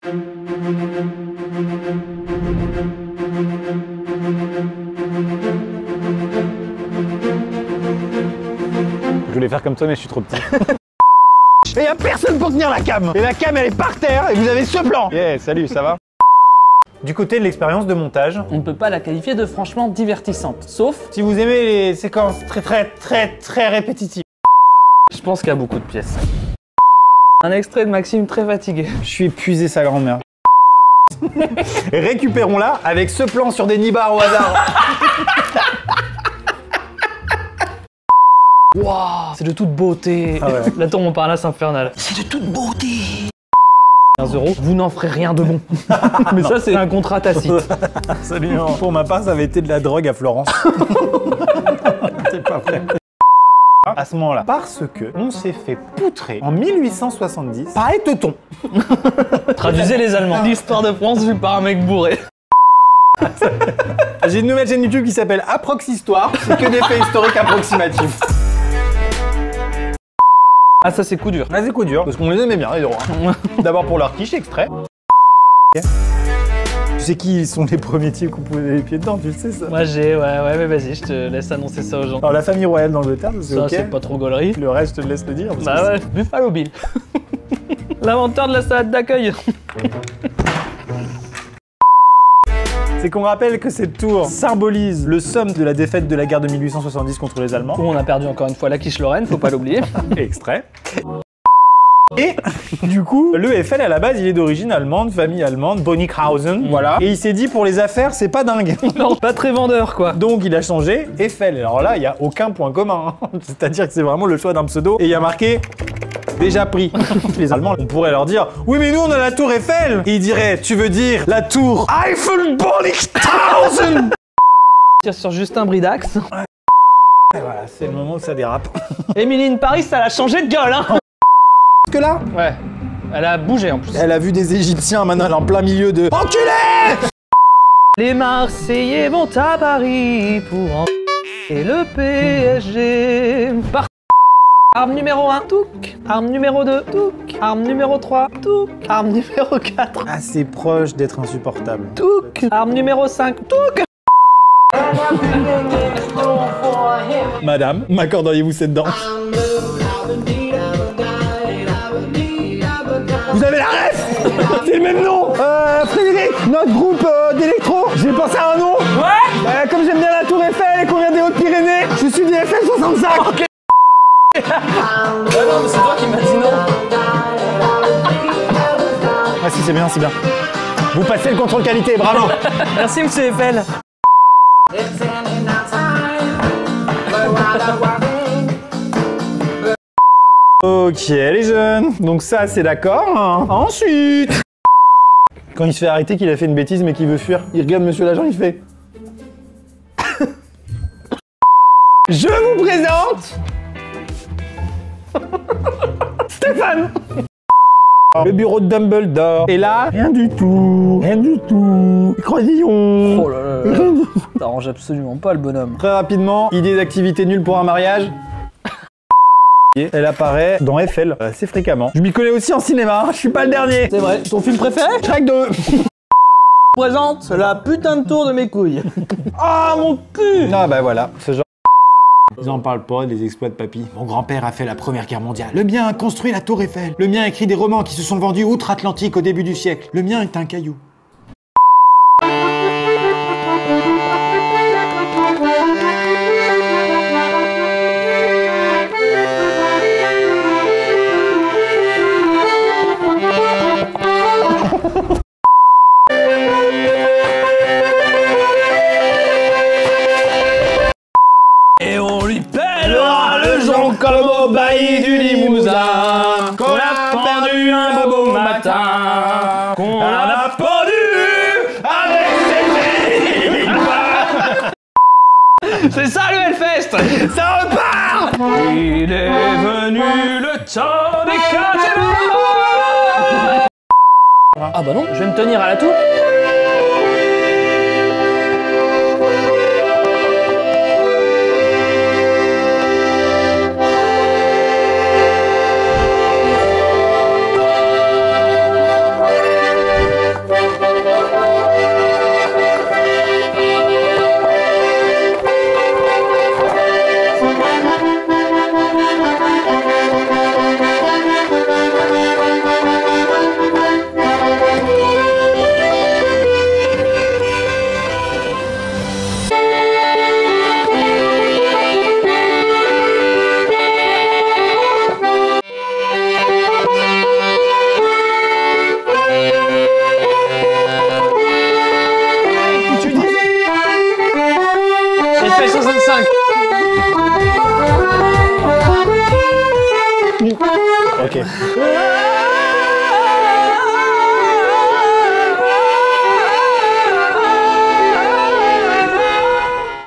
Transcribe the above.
Je voulais faire comme toi mais je suis trop petit. Et y a personne pour tenir la cam. Et la cam elle est par terre et vous avez ce plan. Yeah, salut, ça va? Du côté de l'expérience de montage, on ne peut pas la qualifier de franchement divertissante. Sauf si vous aimez les séquences très répétitives. Je pense qu'il y a beaucoup de pièces. Un extrait de Maxime très fatigué. Je suis épuisé sa grand-mère. Récupérons-la avec ce plan sur des nibards au hasard. Waouh, c'est de toute beauté. Ah ouais. La tour Montparnasse infernale. C'est de toute beauté. 15 €, vous n'en ferez rien de bon. Mais ça, c'est un contrat tacite. Absolument. Pour ma part, ça avait été de la drogue à Florence. T'es pas prêt. À ce moment-là, parce que on s'est fait poutrer en 1870 par Etoton. Traduisez les Allemands. L'histoire de France vue par un mec bourré. J'ai une nouvelle chaîne YouTube qui s'appelle Approx Histoire. C'est que des faits historiques approximatifs. Ah, ça c'est coup dur. Ah, c'est coup dur, parce qu'on les aimait bien les droits. D'abord pour leur quiche extrait. Tu sais qui sont les premiers types qu'on pouvait les pieds dedans, tu le sais ça? Moi j'ai, ouais, mais vas-y, je te laisse annoncer ça aux gens. Alors la famille royale d'Angleterre, c'est Ça, ok. c'est pas trop gaulerie. Le reste, je te laisse le dire. Parce Bah ouais, Buffalo Bill. L'inventeur de la salade d'accueil. C'est qu'on rappelle que cette tour symbolise le somme de la défaite de la guerre de 1870 contre les Allemands. Où on a perdu encore une fois la quiche Lorraine, faut pas l'oublier. Extrait. Et du coup, le Eiffel à la base, il est d'origine allemande, famille allemande, Bonnickhausen, voilà. Et il s'est dit pour les affaires, c'est pas dingue. Non, pas très vendeur quoi. Donc il a changé Eiffel. Alors là, il y a aucun point commun. Hein. C'est-à-dire que c'est vraiment le choix d'un pseudo. Et il y a marqué déjà pris. Les Allemands, on pourrait leur dire oui mais nous on a la tour Eiffel. Et ils diraient tu veux dire la tour Eiffel Bonnickhausen. Tire sur Justin Bridax. Et voilà, c'est le moment où ça dérape. Émilie Paris, ça l'a changé de gueule hein. Que là, Ouais, elle a bougé en plus. elle a vu des Égyptiens, maintenant elle est en plein milieu de enculé. Les Marseillais vont à Paris pour et le PSG. Par arme numéro 1, touc. Arme numéro 2, touc. Arme numéro 3, touc. Arme numéro 4, Assez proche d'être insupportable. touc. Arme numéro 5, touc. Madame, m'accorderiez-vous cette danse? Vous avez la ref. C'est le même nom. Frédéric, notre groupe d'électro, j'ai pensé à un nom. Ouais. Comme j'aime bien la tour Eiffel et qu'on vient des Hautes-Pyrénées, je suis du Eiffel 65. Ok. Ah non, mais c'est toi qui m'as dit non. Ah si, c'est bien, c'est bien. Vous passez le contrôle qualité, bravo. Merci monsieur Eiffel. Ok les jeunes, donc ça c'est d'accord. Hein. Ensuite, quand il se fait arrêter qu'il a fait une bêtise mais qu'il veut fuir, il regarde monsieur l'agent, il fait je vous présente Stéphane. Le bureau de Dumbledore. Et là, rien du tout, rien du tout. Croisillon. Oh là là là. Ça arrange absolument pas le bonhomme. Très rapidement, idée d'activité nulle pour un mariage. Elle apparaît dans Eiffel assez fréquemment. Je m'y connais aussi en cinéma, je suis pas le dernier. C'est vrai. Ton film préféré? Shrek 2. Présente la putain de tour de mes couilles. Ah mon cul. Ah bah voilà, ce genre. Ils en parlent pas des exploits de papy. Mon grand-père a fait la Première Guerre mondiale. Le mien a construit la tour Eiffel. Le mien a écrit des romans qui se sont vendus outre-Atlantique au début du siècle. Le mien est un caillou. Et on lui pèlera le jonc comme au bailli du Limousin, qu'on a perdu un beau matin, qu'on a pendu avec ses C'est ça le Hellfest. Ça repart. Il est venu le temps des casinos. Ah bah non, je vais me tenir à la tour. Ok.